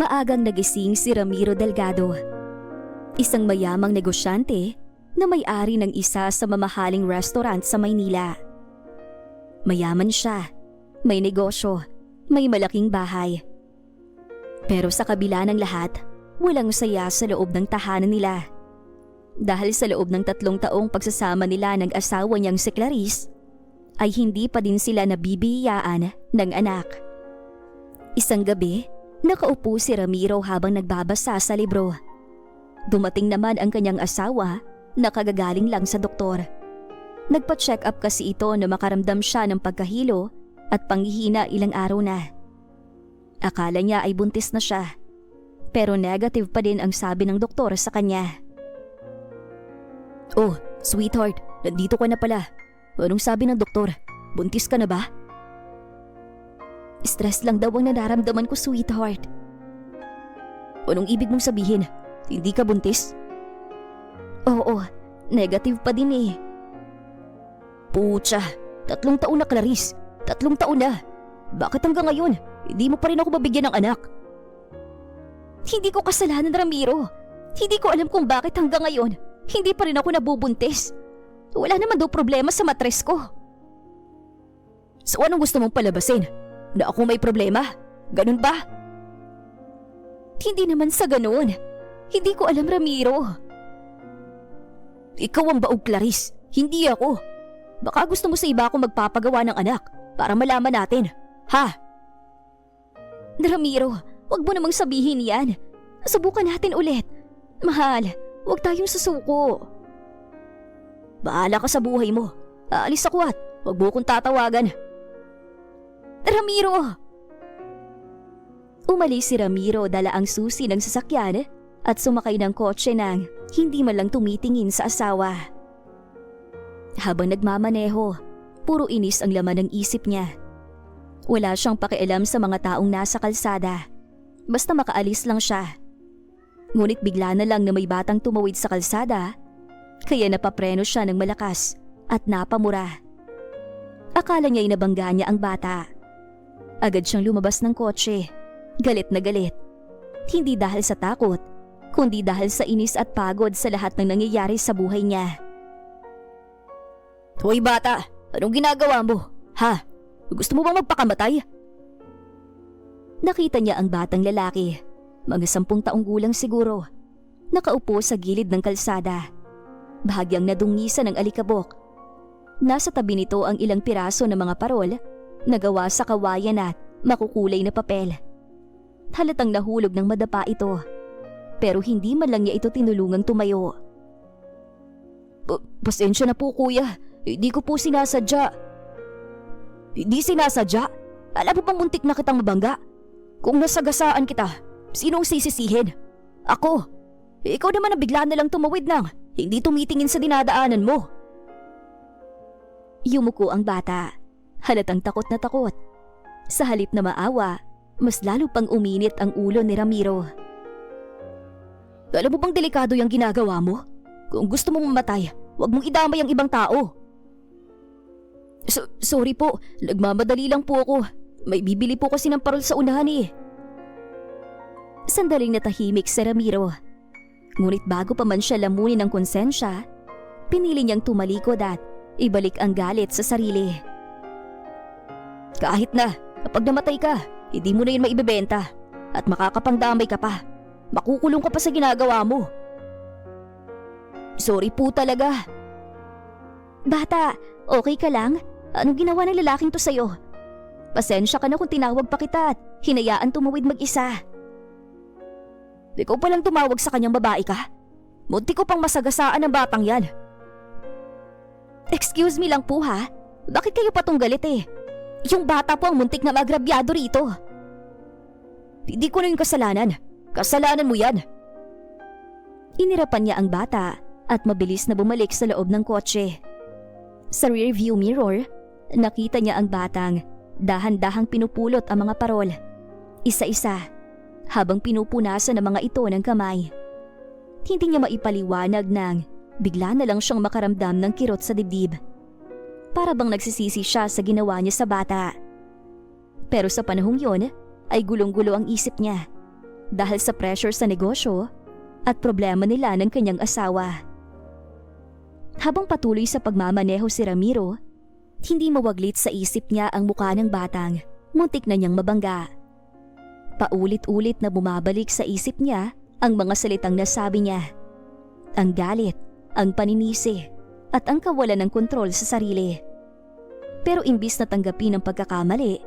Maagang nagising si Ramiro Delgado. Isang mayamang negosyante na may-ari ng isa sa mamahaling restaurant sa Maynila. Mayaman siya, may negosyo, may malaking bahay. Pero sa kabila ng lahat, walang saya sa loob ng tahanan nila. Dahil sa loob ng 3 taong pagsasama nila ng asawa niyang si Clarice, ay hindi pa din sila nabibiyayaan ng anak. Isang gabi, nakaupo si Ramiro habang nagbabasa sa libro. Dumating naman ang kanyang asawa na kagagaling lang sa doktor. Nagpa-check up kasi ito na makaramdam siya ng pagkahilo at panghihina ilang araw na. Akala niya ay buntis na siya, pero negative pa din ang sabi ng doktor sa kanya. "Oh, sweetheart, nandito ka na pala. Anong sabi ng doktor? Buntis ka na ba?" "Stress lang daw ang nararamdaman ko, sweetheart." "Anong ibig mong sabihin? Hindi ka buntis?" "Oo, negative pa din eh." "Putya, 3 taon na, Clarice. 3 taon na. Bakit hanggang ngayon, hindi mo pa rin ako mabigyan ng anak?" "Hindi ko kasalanan, Ramiro. Hindi ko alam kung bakit hanggang ngayon, hindi pa rin ako nabubuntis. Wala naman daw problema sa matres ko." "So anong gusto mong palabasin? Na ako may problema? Ganun ba?" "Hindi naman sa ganun. Hindi ko alam, Ramiro." "Ikaw ang baog, Clarice. Hindi ako. Baka gusto mo sa iba ako magpapagawa ng anak para malaman natin. Ha?" "Ramiro, wag mo namang sabihin yan. Subukan natin ulit. Mahal, wag tayong susuko." "Bahala ka sa buhay mo. Aalis ako at wag mo kong tatawagan." "Ramiro!" Umalis si Ramiro, dala ang susi ng sasakyan at sumakay ng kotse nang hindi man lang tumitingin sa asawa. Habang nagmamaneho, puro inis ang laman ng isip niya. Wala siyang pakialam sa mga taong nasa kalsada. Basta makaalis lang siya. Ngunit bigla na lang na may batang tumawid sa kalsada, kaya napapreno siya ng malakas at napamura. Akala niya inabangga niya ang bata. Agad siyang lumabas ng kotse, galit na galit. Hindi dahil sa takot, kundi dahil sa inis at pagod sa lahat ng nangyayari sa buhay niya. "Hoy bata, anong ginagawa mo? Ha? Gusto mo bang magpakamatay?" Nakita niya ang batang lalaki, mga 10 taong gulang siguro, nakaupo sa gilid ng kalsada, bahagyang nadungisan ng alikabok. Nasa tabi nito ang ilang piraso ng mga parol na gawa sa kawayan at makukulay na papel. Halatang nahulog ng madapa ito, pero hindi man lang niya ito tinulungang tumayo. Pasensya na po kuya, hindi ko po sinasadya." "Hindi sinasadya? Alam mo bang muntik na kitang mabangga? Kung nasagasaan kita, sinong sisisihin? Ako. Ikaw naman na bigla na lang tumawid nang hindi tumitingin sa dinadaanan mo." Yumuko ang bata, halatang takot na takot. Sa halip na maawa, mas lalo pang uminit ang ulo ni Ramiro. "Alam mo bang delikado yung ginagawa mo? Kung gusto mong mamatay, huwag mong idamay ang ibang tao." Sorry po, nagmamadali lang po ako. May bibili po kasi ng parol sa unahan eh." Sandaling natahimik si Ramiro. Ngunit bago pa man siya lamunin ng konsensya, pinili niyang tumalikod at ibalik ang galit sa sarili. "Kahit na, kapag namatay ka, hindi mo na yun maibebenta at makakapangdamay ka pa. Makukulong ka pa sa ginagawa mo." "Sorry po talaga." "Bata, okay ka lang? Anong ginawa ng lalaking to sa'yo? Pasensya ka na kung tinawag pa kita at hinayaan tumawid mag-isa." "Ikaw palang tumawag sa kanyang babae ka? Munti ko pang masagasaan ang batang yan." "Excuse me lang po ha, bakit kayo patong galit eh? Yung bata po ang muntik na maagrabyado rito." "Hindi ko na yung kasalanan. Kasalanan mo yan." Inirapan niya ang bata at mabilis na bumalik sa loob ng kotse. Sa rearview mirror, nakita niya ang batang dahan-dahang pinupulot ang mga parol, isa-isa, habang pinupunasan ng mga ito ng kamay. Hindi niya maipaliwanag nang bigla na lang siyang makaramdam ng kirot sa dibdib. Para bang nagsisisi siya sa ginawa niya sa bata. Pero sa panahong yon ay gulong-gulo ang isip niya. dahil sa pressure sa negosyo at problema nila ng kanyang asawa. Habang patuloy sa pagmamaneho si Ramiro, hindi mawaglit sa isip niya ang mukha ng batang muntik na niyang mabangga. Paulit-ulit na bumabalik sa isip niya ang mga salitang nasabi niya. Ang galit, ang paninisi, at ang kawalan ng kontrol sa sarili. Pero imbis na tanggapin ang pagkakamali,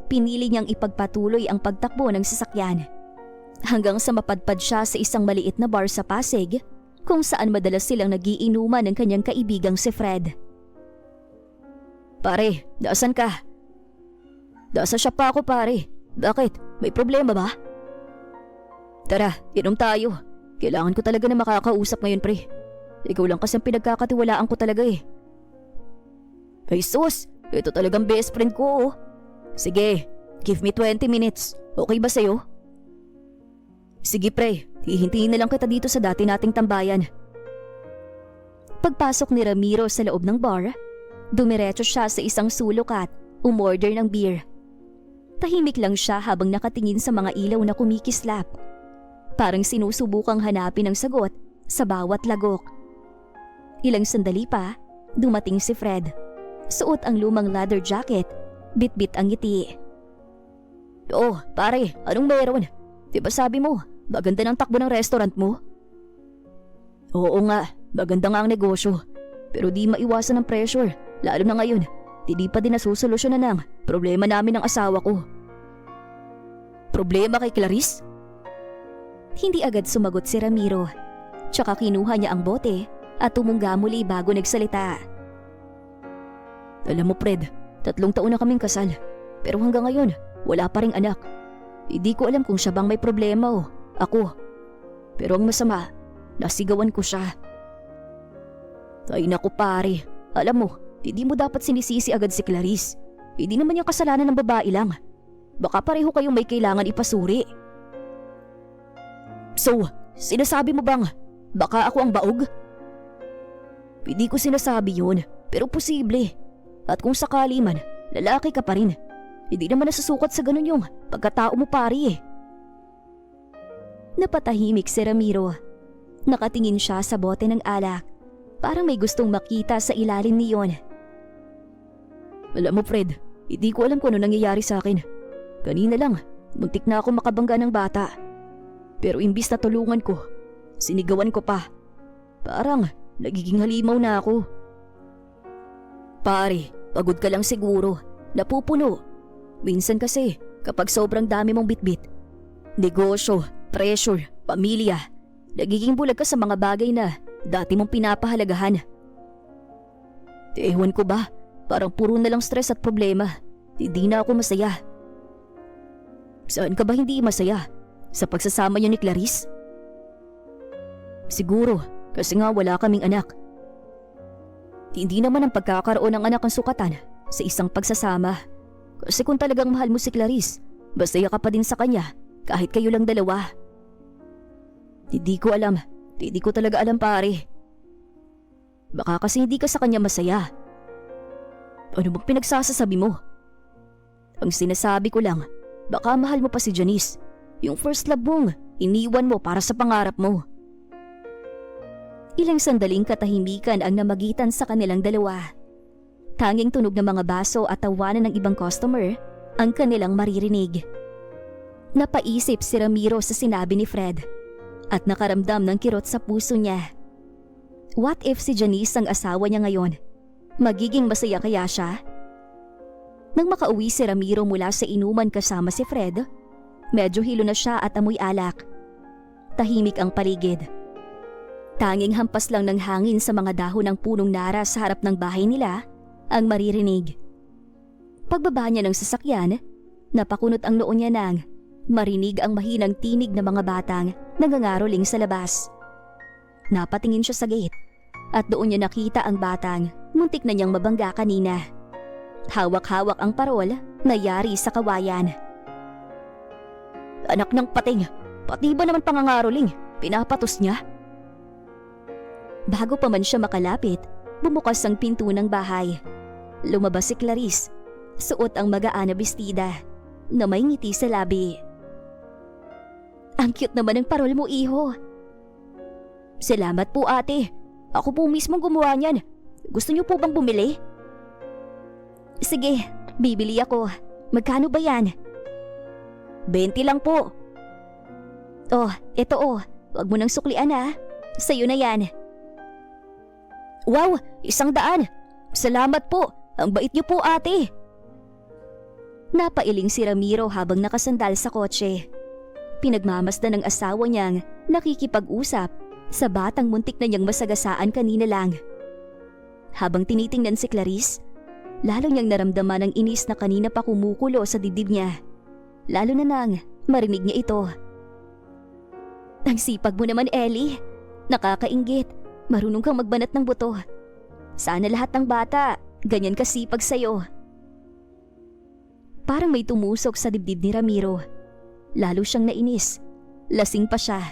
pinili niyang ipagpatuloy ang pagtakbo ng sasakyan. Hanggang sa mapadpad siya sa isang maliit na bar sa Pasig kung saan madalas silang nagiinuman ng kanyang kaibigang si Fred. Pare, daasan ka? Dasa siya pa ako pare. Bakit? May problema ba? Tara, inom tayo. Kailangan ko talaga na makakausap ngayon pre. Ikaw lang kasi ang pinagkakatiwalaan ko talaga eh. Ay sus, ito talagang best friend ko oh. Sige, give me 20 minutes. Okay ba sa'yo? Sige pre, hihintayin na lang kita dito sa dati nating tambayan. Pagpasok ni Ramiro sa loob ng bar, dumiretso siya sa isang sulok at umorder ng beer. Tahimik lang siya habang nakatingin sa mga ilaw na kumikislap. Parang sinusubukang hanapin ang sagot sa bawat lagok. Ilang sandali pa, dumating si Fred. Suot ang lumang leather jacket, bit-bit ang ngiti. Oh, pare, anong meron? Diba sabi mo, maganda ng takbo ng restaurant mo? Oo nga, maganda nga ang negosyo. Pero di maiwasan ang pressure, lalo na ngayon. Hindi pa din nasusolusyonan ang problema namin ng asawa ko. Problema kay Clarice? Hindi agad sumagot si Ramiro. Tsaka kinuha niya ang bote at tumungga muli bago nagsalita. Alam mo Fred, 3 taon na kaming kasal. Pero hanggang ngayon, wala pa ring anak. Hindi ko alam kung siya bang may problema o ako. Pero ang masama, nasigawan ko siya. Ay naku pare, alam mo, hindi mo dapat sinisisi agad si Clarice. Hindi naman yung kasalanan ng babae lang. Baka pareho kayong may kailangan ipasuri. So, sinasabi mo bang baka ako ang baog? Hindi ko sinasabi yun, pero posible. At kung sakali man, lalaki ka pa rin. Hindi naman nasusukat sa ganun yung pagkatao mo pari eh. Napatahimik si Ramiro. Nakatingin siya sa bote ng alak. Parang may gustong makita sa ilalim niyon. Alam mo Fred, hindi ko alam kung ano nangyayari sa akin. Kanina lang, muntik na ako makabangga ng bata. Pero imbis na tulungan ko, sinigawan ko pa. Parang nagiging halimaw na ako. Pare, pagod ka lang siguro. Napupuno. Minsan kasi, kapag sobrang dami mong bitbit, negosyo, pressure, pamilya, nagiging bulag ka sa mga bagay na dati mong pinapahalagahan. Ewan ko ba, parang puro na lang stress at problema. Hindi na ako masaya. Saan ka ba hindi masaya? Sa pagsasama niyo ni Clarice? Siguro, kasi nga wala kaming anak. Hindi naman ang pagkakaroon ng anak ang sukatan sa isang pagsasama. Kasi kung talagang mahal mo si Clarice, masaya ka pa din sa kanya kahit kayo lang dalawa. Hindi ko alam. Hindi ko talaga alam pare. Baka kasi hindi ka sa kanya masaya. Ano bang pinagsasasabi mo? Ang sinasabi ko lang, baka mahal mo pa si Janice. Yung first love mong iniwan mo para sa pangarap mo. Ilang sandaling katahimikan ang namagitan sa kanilang dalawa. Tanging tunog ng mga baso at tawanan ng ibang customer ang kanilang maririnig. Napaisip si Ramiro sa sinabi ni Fred at nakaramdam ng kirot sa puso niya. What if si Janice ang asawa niya ngayon? Magiging masaya kaya siya? Nang makauwi si Ramiro mula sa inuman kasama si Fred, medyo hilo na siya at amoy alak. Tahimik ang paligid. Tanging hampas lang ng hangin sa mga dahon ng punong nara sa harap ng bahay nila ang maririnig. Pagbaba niya ng sasakyan, napakunot ang noo niya nang marinig ang mahinang tinig ng mga batang nangangaroling sa labas. Napatingin siya sa gate at doon niya nakita ang batang muntik na niyang mabangga kanina. Hawak-hawak ang parol na yari sa kawayan. Anak ng pating, pati ba naman pangangaroling? Pinapatos niya? Bago pa man siya makalapit, bumukas ang pinto ng bahay. Lumabas si Clarice, suot ang magaan na bestida na may ngiti sa labi. Ang cute naman ng parol mo, iho. Salamat po, ate. Ako po mismo gumawa niyan. Gusto niyo po bang bumili? Sige, bibili ako. Magkano ba yan? 20 lang po. Oh, eto oh. Huwag mo nang suklian ha. Sa'yo na yan. Wow, 100. Salamat po. Ang bait niyo po, ate. Napailing si Ramiro habang nakasandal sa kotse. Pinagmamasdan ng asawa niyang nakikipag-usap sa batang muntik na niyang masagasaan kanina lang. Habang tinitingnan si Clarice, lalo niyang naramdaman ang inis na kanina pa kumukulo sa dibdib niya. Lalo na nang marinig niya ito. Ang sipag mo naman, Ellie. Nakakainggit. Marunong kang magbanat ng buto. Sana lahat ng bata ganyan kasipag sa'yo. Parang may tumusok sa dibdib ni Ramiro. Lalo siyang nainis. Lasing pa siya.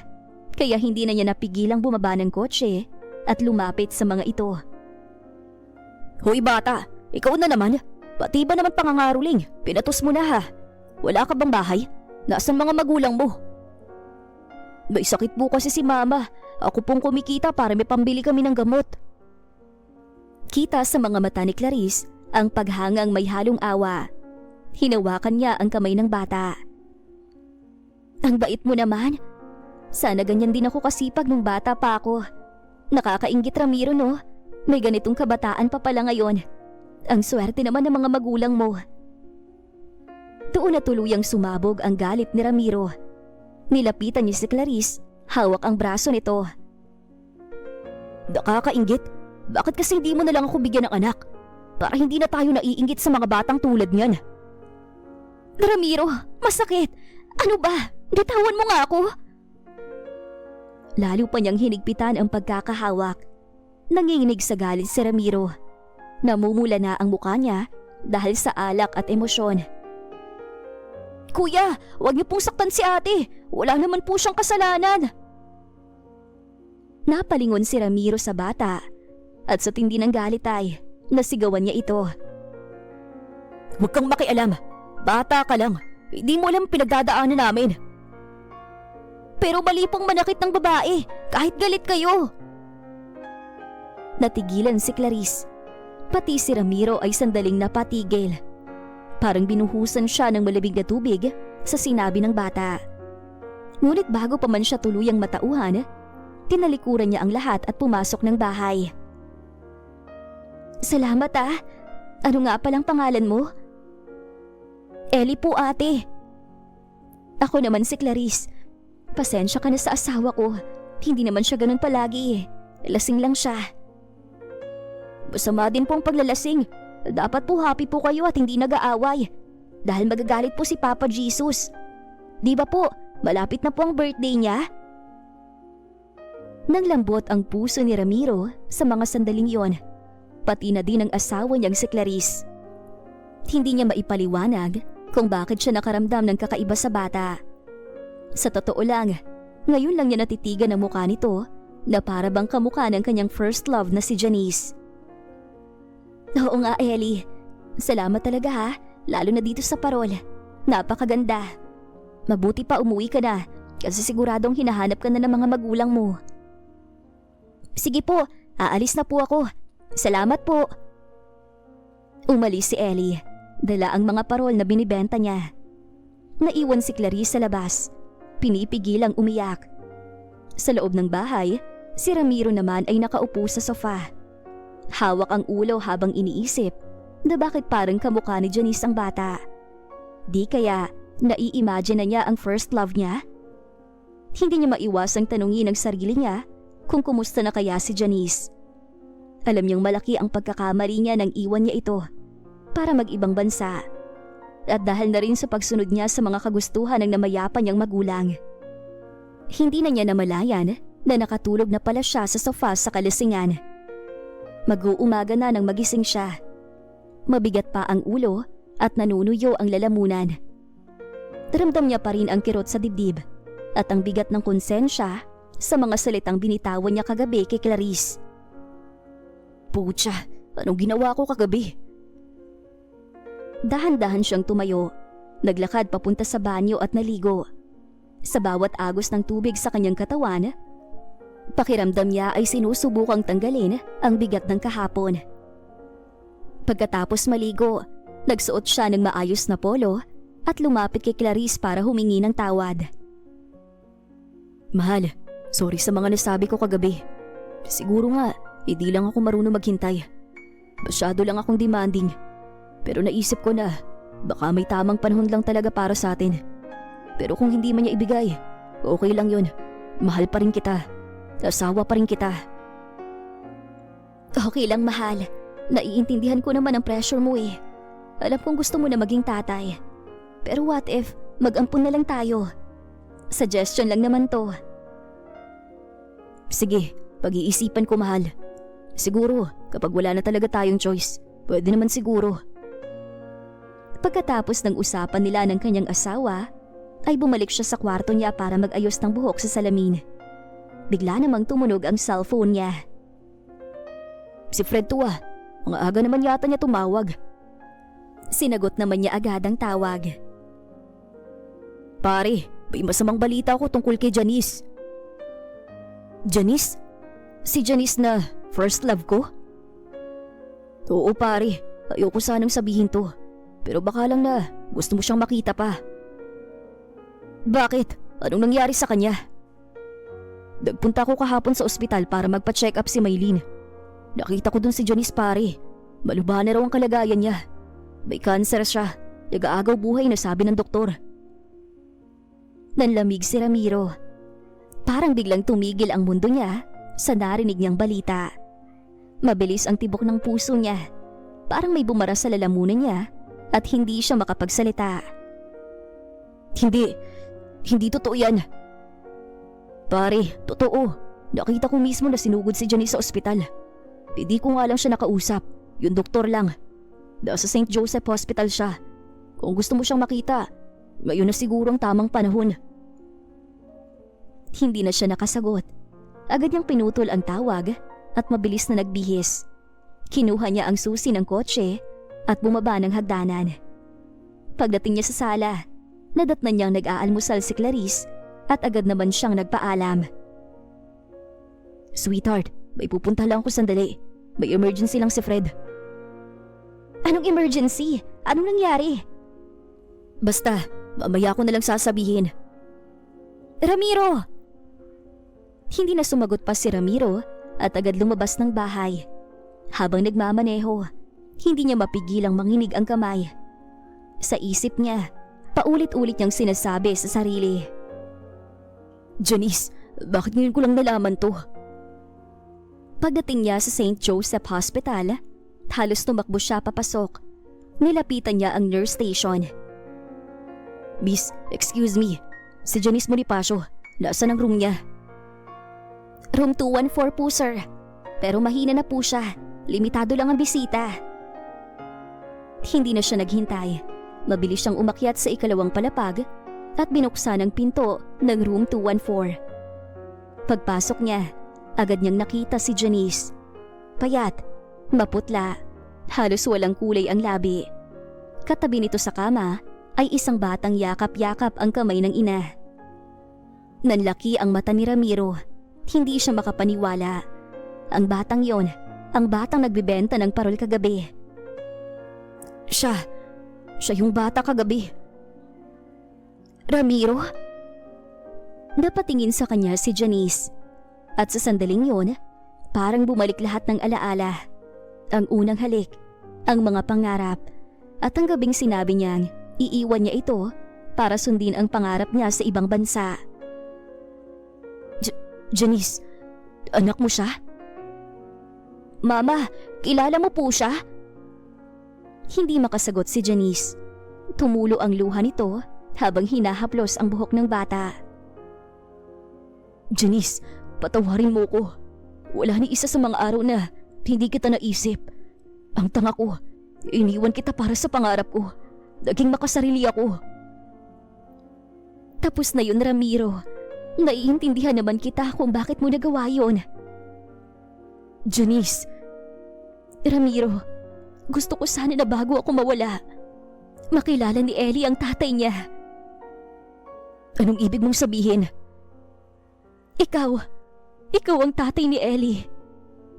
Kaya hindi na niya napigilang bumaba ng kotse at lumapit sa mga ito. Hoy bata, ikaw na naman. Pati ba naman pangangaruling? Pinatos mo na ha. Wala ka bang bahay? Nasaan mga magulang mo? May sakit po kasi si mama. Ako pong kumikita para may pambili kami ng gamot. Kita sa mga mata ni Clarice ang paghangang may halong awa. Hinawakan niya ang kamay ng bata. Ang bait mo naman. Sana ganyan din ako kasipag nung bata pa ako. Nakakainggit, Ramiro, no? May ganitong kabataan pa pala ngayon. Ang swerte naman ng mga magulang mo. Doon na tuluyang sumabog ang galit ni Ramiro. Nilapitan niya si Clarice, hawak ang braso nito. Nakakainggit? Bakit kasi hindi mo na lang ako bigyan ng anak? Para hindi na tayo naiinggit sa mga batang tulad niyan. Ramiro, masakit. Ano ba? Bitawan mo nga ako. Lalo pa niyang hinigpitan ang pagkakahawak. Nanginginig sa galit si Ramiro. Namumula na ang mukha niya dahil sa alak at emosyon. Kuya, huwag niyo pong saktan si ate. Wala naman po siyang kasalanan. Napalingon si Ramiro sa bata at sa tindi ng galit ay nasigawan niya ito. Huwag kang makialam. Bata ka lang. Hindi mo alam pinagdadaanan namin. Pero mali pong manakit ng babae kahit galit kayo. Natigilan si Clarice. Pati si Ramiro ay sandaling napatigil. Parang binuhusan siya ng malamig na tubig sa sinabi ng bata. Ngunit bago pa man siya tuluyang matauhan, tinalikuran niya ang lahat at pumasok ng bahay. Salamat ah. Ano nga palang pangalan mo? Ellie po, ate. Ako naman si Clarice. Pasensya ka na sa asawa ko. Hindi naman siya ganun palagi. Lasing lang siya. Masama din pong paglalasing. Dapat po happy po kayo at hindi nag-aaway. Dahil magagalit po si Papa Jesus. Di ba po, malapit na po ang birthday niya? Nanglambot ang puso ni Ramiro sa mga sandaling yon. Pati na din ang asawa niyang si Clarice. Hindi niya maipaliwanag kung bakit siya nakaramdam ng kakaiba sa bata. Sa totoo lang, ngayon lang niya natitigan ang mukha nito na para bang kamukha ng kanyang first love na si Janice. Oo nga, Ellie. Salamat talaga ha, lalo na dito sa parol. Napakaganda. Mabuti pa umuwi ka na kasi siguradong hinahanap ka na ng mga magulang mo. Sige po, aalis na po ako. Salamat po. Umalis si Ellie. Dala ang mga parol na binibenta niya. Naiwan si Clarice sa labas. Pinipigilang umiyak. Sa loob ng bahay, si Ramiro naman ay nakaupo sa sofa. Hawak ang ulo habang iniisip na bakit parang kamukha ni Janice ang bata. Di kaya nai-imagine na niya ang first love niya? Hindi niya maiwasang tanungin ang sarili niya kung kumusta na kaya si Janice. Alam niyang malaki ang pagkakamali niya nang iwan niya ito para mag-ibang bansa. At dahil na rin sa pagsunod niya sa mga kagustuhan ng namayapan niyang magulang. Hindi na niya namalayan na nakatulog na pala siya sa sofa sa kalasingan. Mag-uumaga na nang magising siya. Mabigat pa ang ulo at nanunuyo ang lalamunan. Ramdam niya pa rin ang kirot sa dibdib at ang bigat ng konsensya sa mga salitang binitawan niya kagabi kay Clarice. Pucha, anong ginawa ko kagabi? Dahan-dahan siyang tumayo, naglakad papunta sa banyo at naligo. Sa bawat agos ng tubig sa kanyang katawan, pakiramdam niya ay sinusubukang tanggalin ang bigat ng kahapon. Pagkatapos maligo, nagsuot siya ng maayos na polo at lumapit kay Clarice para humingi ng tawad. Mahal, sorry sa mga nasabi ko kagabi. Siguro nga, hindi lang ako marunong maghintay. Masyado lang akong demanding. Pero naisip ko na, baka may tamang panahon lang talaga para sa atin. Pero kung hindi man niya ibigay, okay lang yun. Mahal pa rin kita. Asawa pa rin kita. Okay lang, mahal. Naiintindihan ko naman ang pressure mo eh. Alam kong gusto mo na maging tatay. Pero what if mag-ampun na lang tayo? Suggestion lang naman to. Sige, pag-iisipan ko, mahal. Siguro, kapag wala na talaga tayong choice, pwede naman siguro. Pagkatapos ng usapan nila ng kanyang asawa, ay bumalik siya sa kwarto niya para mag-ayos ng buhok sa salamin. Bigla namang tumunog ang cellphone niya. Si Fred to ah. Ang aga naman yata niya tumawag. Sinagot naman niya agad ang tawag. Pare, may masamang balita ko tungkol kay Janice. Janice? Si Janice na first love ko? Oo pare, ayoko sanang sabihin to. Pero baka lang na gusto mo siyang makita pa. Bakit? Anong nangyari sa kanya? Nagpunta ko kahapon sa ospital para magpa-check up si Maylene. Nakita ko dun si Janice pare. Malubha na raw ang kalagayan niya. May cancer siya. Nag-aagaw buhay na sabi ng doktor. Nanlamig si Ramiro. Parang biglang tumigil ang mundo niya sa narinig niyang balita. Mabilis ang tibok ng puso niya. Parang may bumara sa lalamunan niya at hindi siya makapagsalita. Hindi totoo yan. Pare, totoo. Nakita ko mismo na sinugod si Janice sa ospital. Hindi ko nga lang siya nakausap. Yung doktor lang. Nasa St. Joseph Hospital siya. Kung gusto mo siyang makita, ngayon na siguro ang tamang panahon. Hindi na siya nakasagot. Agad niyang pinutol ang tawag at mabilis na nagbihis. Kinuha niya ang susi ng kotse at bumaba ng hagdanan. Pagdating niya sa sala, nadatnan niyang nag-aalmusal si Clarice at agad naman siyang nagpaalam. Sweetheart, may pupunta lang ako sandali. May emergency lang si Fred. Anong emergency? Anong nangyari? Basta, mamaya ko na lang sasabihin. Ramiro! Hindi na sumagot pa si Ramiro at agad lumabas ng bahay. Habang nagmamaneho, hindi niya mapigilang manginig ang kamay. Sa isip niya, paulit-ulit niyang sinasabi sa sarili. Janice, bakit ngayon ko lang nalaman to? Pagdating niya sa St. Joseph Hospital, halos tumakbo siya papasok. Nilapitan niya ang nurse station. Miss, excuse me. Si Janice Bonifacio, nasaan ang room niya? Room 214 po, sir. Pero mahina na po siya. Limitado lang ang bisita. Hindi na siya naghintay. Mabilis siyang umakyat sa ikalawang palapag at binuksan ang pinto ng room 214. Pagpasok niya, agad niyang nakita si Janice. Payat, maputla, halos walang kulay ang labi. Katabi nito sa kama ay isang batang yakap-yakap ang kamay ng ina. Nanlaki ang mata ni Ramiro. Hindi siya makapaniwala. Ang batang yon, ang batang nagbibenta ng parol kagabi. Siya yung bata kagabi. Ramiro? Napatingin sa kanya si Janice. At sa sandaling yon, parang bumalik lahat ng alaala. Ang unang halik, ang mga pangarap, at ang gabing sinabi niyang iiwan niya ito para sundin ang pangarap niya sa ibang bansa. Janice, anak mo siya? Mama, kilala mo po siya? Hindi makasagot si Janice. Tumulo ang luha nito habang hinahaplos ang buhok ng bata. Janice, patawarin mo ko. Wala ni isa sa mga araw na hindi kita naisip. Ang tanga ko, iniwan kita para sa pangarap ko. Naging makasarili ako. Tapos na yun, Ramiro. Naiintindihan naman kita kung bakit mo nagawa yun. Janice, Ramiro, gusto ko sana na bago ako mawala, makilala ni Ellie ang tatay niya. Anong ibig mong sabihin? Ikaw ang tatay ni Ellie.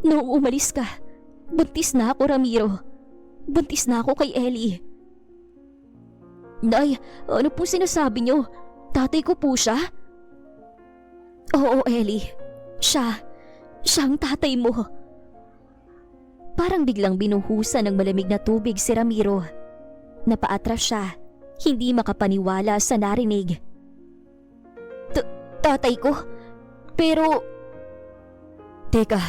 Noong umalis ka, buntis na ako, Ramiro. Buntis na ako kay Ellie. Nay, ano pong sinasabi niyo? Tatay ko po siya? Oo, Ellie. Siya ang tatay mo. Parang biglang binuhusan ng malamig na tubig si Ramiro. Napaatras siya, hindi makapaniwala sa narinig. Tatay ko? Pero... Teka,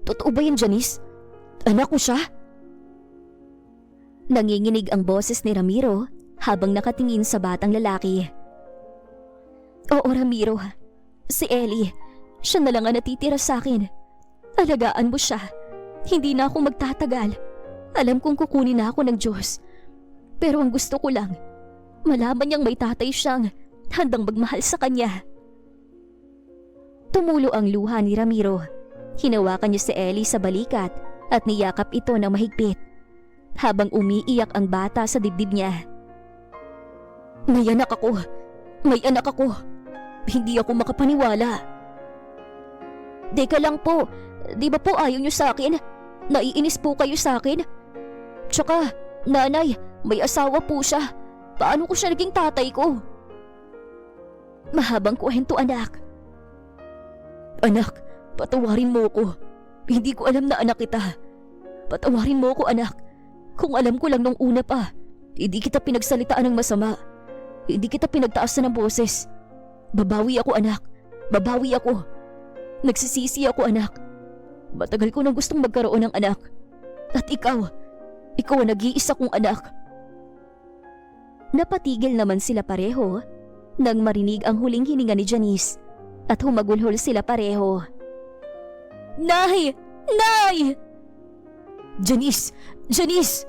totoo ba yan, Janice? Anak ko siya? Nanginginig ang boses ni Ramiro habang nakatingin sa batang lalaki. Oo, Ramiro. Si Ellie, siya na lang ang natitira sa akin. Alagaan mo siya. Hindi na ako magtatagal. Alam kong kukunin na ako ng Diyos. Pero ang gusto ko lang, malaman niyang may tatay siyang handang magmahal sa kanya. Tumulo ang luha ni Ramiro. Hinawakan niya si Ellie sa balikat at niyakap ito ng mahigpit habang umiiyak ang bata sa dibdib niya. May anak ako. Hindi ako makapaniwala. Teka lang po, di ba po ayaw niyo sa akin? Naiinis po kayo sa akin? Tsaka, nanay, may asawa po siya. Paano ko siya naging tatay ko? Mahabang kwento, anak. Anak, patawarin mo ko. Hindi ko alam na anak kita. Patawarin mo ko, anak. Kung alam ko lang nung una pa, hindi kita pinagsalitaan ng masama. Hindi kita pinagtaasan ng boses. Babawi ako, anak. Babawi ako. Nagsisisi ako, anak. Matagal ko nang gustong magkaroon ng anak. At ikaw ang nag-iisa kong anak. Napatigil naman sila pareho nang marinig ang huling hininga ni Janice at humagulhol sila pareho. Nay! Nay! Janice! Janice!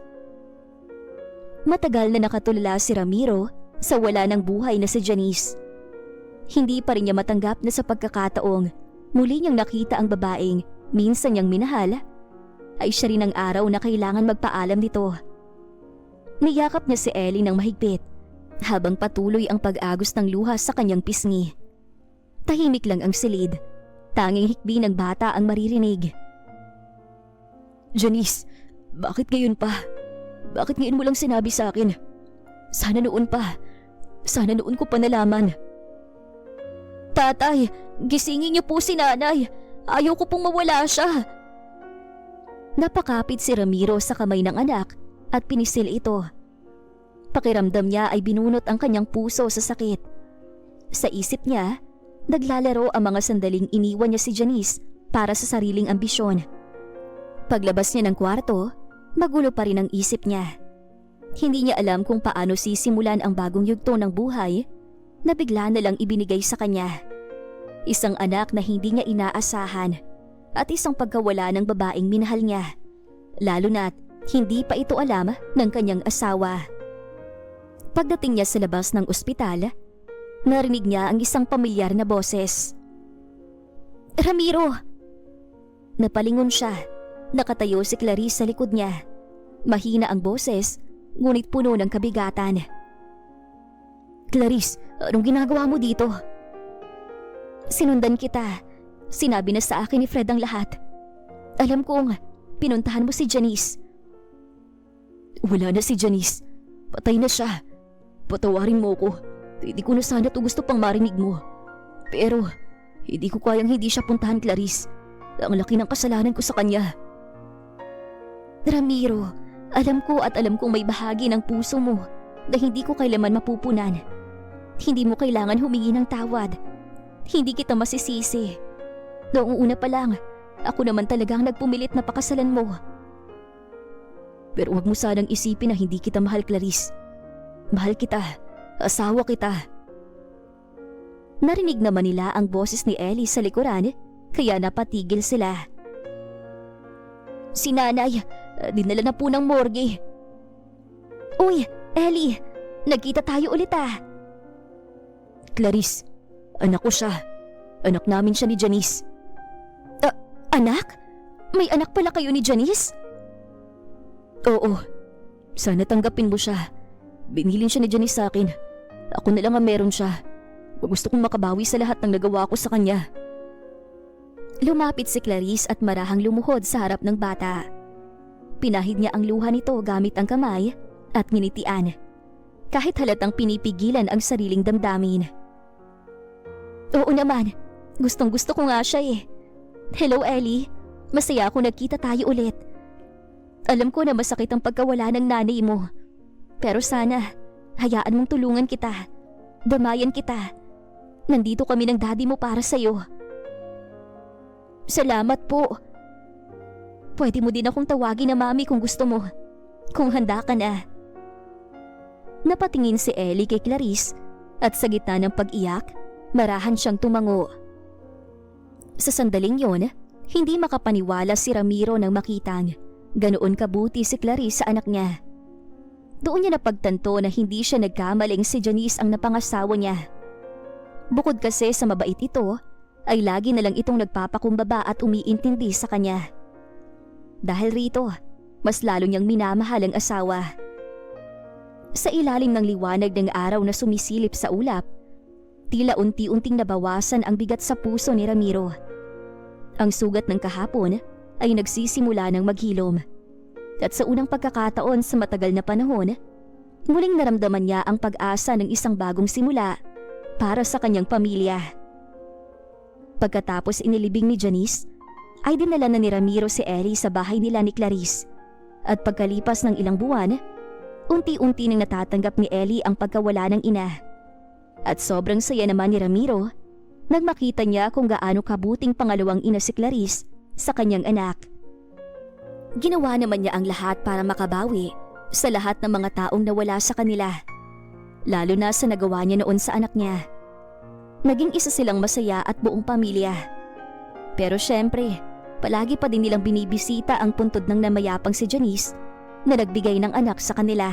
Matagal na nakatulala si Ramiro sa wala ng buhay na si Janice. Hindi pa rin niya matanggap na sa pagkakataong muli niyang nakita ang babaeng minsan niyang minahal, ay siya rin ang araw na kailangan magpaalam nito. Niyakap niya si Ellie ng mahigpit habang patuloy ang pag-agos ng luha sa kanyang pisngi. Tahimik lang ang silid, tanging hikbi ng bata ang maririnig. Janice, bakit ngayon pa? Bakit ngayon mo lang sinabi sa akin? Sana noon pa. Sana noon ko pa nalaman. Tatay, gisingin niyo po si nanay. Ayaw ko pong mawala siya. Napakapit si Ramiro sa kamay ng anak at pinisil ito. Pakiramdam niya ay binunot ang kanyang puso sa sakit. Sa isip niya, naglalaro ang mga sandaling iniwan niya si Janice para sa sariling ambisyon. Paglabas niya ng kwarto, magulo pa rin ang isip niya. Hindi niya alam kung paano sisimulan ang bagong yugto ng buhay na bigla na lang ibinigay sa kanya. Isang anak na hindi niya inaasahan at isang pagkawala ng babaeng minahal niya, lalo na't hindi pa ito alam ng kanyang asawa. Pagdating niya sa labas ng ospital, narinig niya ang isang pamilyar na boses. Ramiro! Napalingon siya. Nakatayo si Clarice sa likod niya. Mahina ang boses, ngunit puno ng kabigatan. Clarice, anong ginagawa mo dito? Sinundan kita. Sinabi na sa akin ni Fred ang lahat. Alam kong pinuntahan mo si Janice. Wala na si Janice. Patay na siya. Patawarin mo ko. Hindi ko na sana to gusto pang marinig mo. Pero hindi ko kayang hindi siya puntahan, Clarice. Ang laki ng kasalanan ko sa kanya. Ramiro, alam ko at alam kong may bahagi ng puso mo na hindi ko kailanman mapupunan. Hindi mo kailangan humingi ng tawad. Hindi kita masisisi. Noong una pa lang, ako naman talagang nagpumilit na pakasalan mo. Pero huwag mo sanang isipin na hindi kita mahal, Clarice. Mahal kita. Asawa kita. Narinig naman nila ang boses ni Ellie sa likuran, kaya napatigil sila. Si nanay, dinala na po ng morgue. Uy, Ellie, nagkita tayo ulit ah. Clarice, anak ko siya. Anak namin siya ni Janice. Anak? May anak pala kayo ni Janice? Oo. Sana tanggapin mo siya. Binilin siya ni Janice sa akin. Ako na lang ang meron siya. Gusto kong makabawi sa lahat ng nagawa ko sa kanya. Lumapit si Clarice at marahang lumuhod sa harap ng bata. Pinahid niya ang luha nito gamit ang kamay at nginitian. Kahit halatang pinipigilan ang sariling damdamin. Oo naman, gustong gusto ko nga siya eh. Hello Ellie, masaya ako nagkita tayo ulit. Alam ko na masakit ang pagkawala ng nanay mo. Pero sana, hayaan mong tulungan kita. Damayan kita. Nandito kami ng daddy mo para sa'yo. Salamat po. Pwede mo din akong tawagin na mami kung gusto mo. Kung handa ka na. Napatingin si Ellie kay Clarice at sa gitna ng pag-iyak, marahan siyang tumango. Sa sandaling yon, hindi makapaniwala si Ramiro nang makitang ganoon kabuti si Clarice sa anak niya. Doon niya napagtanto na hindi siya nagkamaling si Janice ang napangasawa niya. Bukod kasi sa mabait ito, ay lagi na lang itong nagpapakumbaba at umiintindi sa kanya. Dahil rito, mas lalo niyang minamahal ang asawa. Sa ilalim ng liwanag ng araw na sumisilip sa ulap, tila unti-unting nabawasan ang bigat sa puso ni Ramiro. Ang sugat ng kahapon ay nagsisimula ng maghilom. At sa unang pagkakataon sa matagal na panahon, muling naramdaman niya ang pag-asa ng isang bagong simula para sa kanyang pamilya. Pagkatapos inilibing ni Janice, ay dinala na ni Ramiro si Ellie sa bahay nila ni Clarice. At pagkalipas ng ilang buwan, unti-unti nang natatanggap ni Ellie ang pagkawala ng ina. At sobrang saya naman ni Ramiro nang makita niya kung gaano kabuting pangalawang ina si Clarice sa kanyang anak. Ginawa naman niya ang lahat para makabawi sa lahat ng mga taong nawala sa kanila, lalo na sa nagawa niya noon sa anak niya. Naging isa silang masaya at buong pamilya. Pero syempre, palagi pa din nilang binibisita ang puntod ng namayapang si Janice na nagbigay ng anak sa kanila.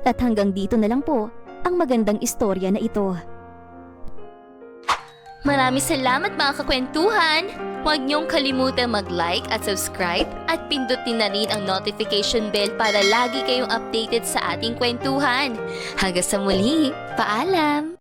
At hanggang dito na lang po ang magandang istorya na ito. Maraming salamat mga kakwentuhan! Huwag niyong kalimutang mag-like at subscribe at pindutin na rin ang notification bell para lagi kayong updated sa ating kwentuhan. Hanggang sa muli, paalam!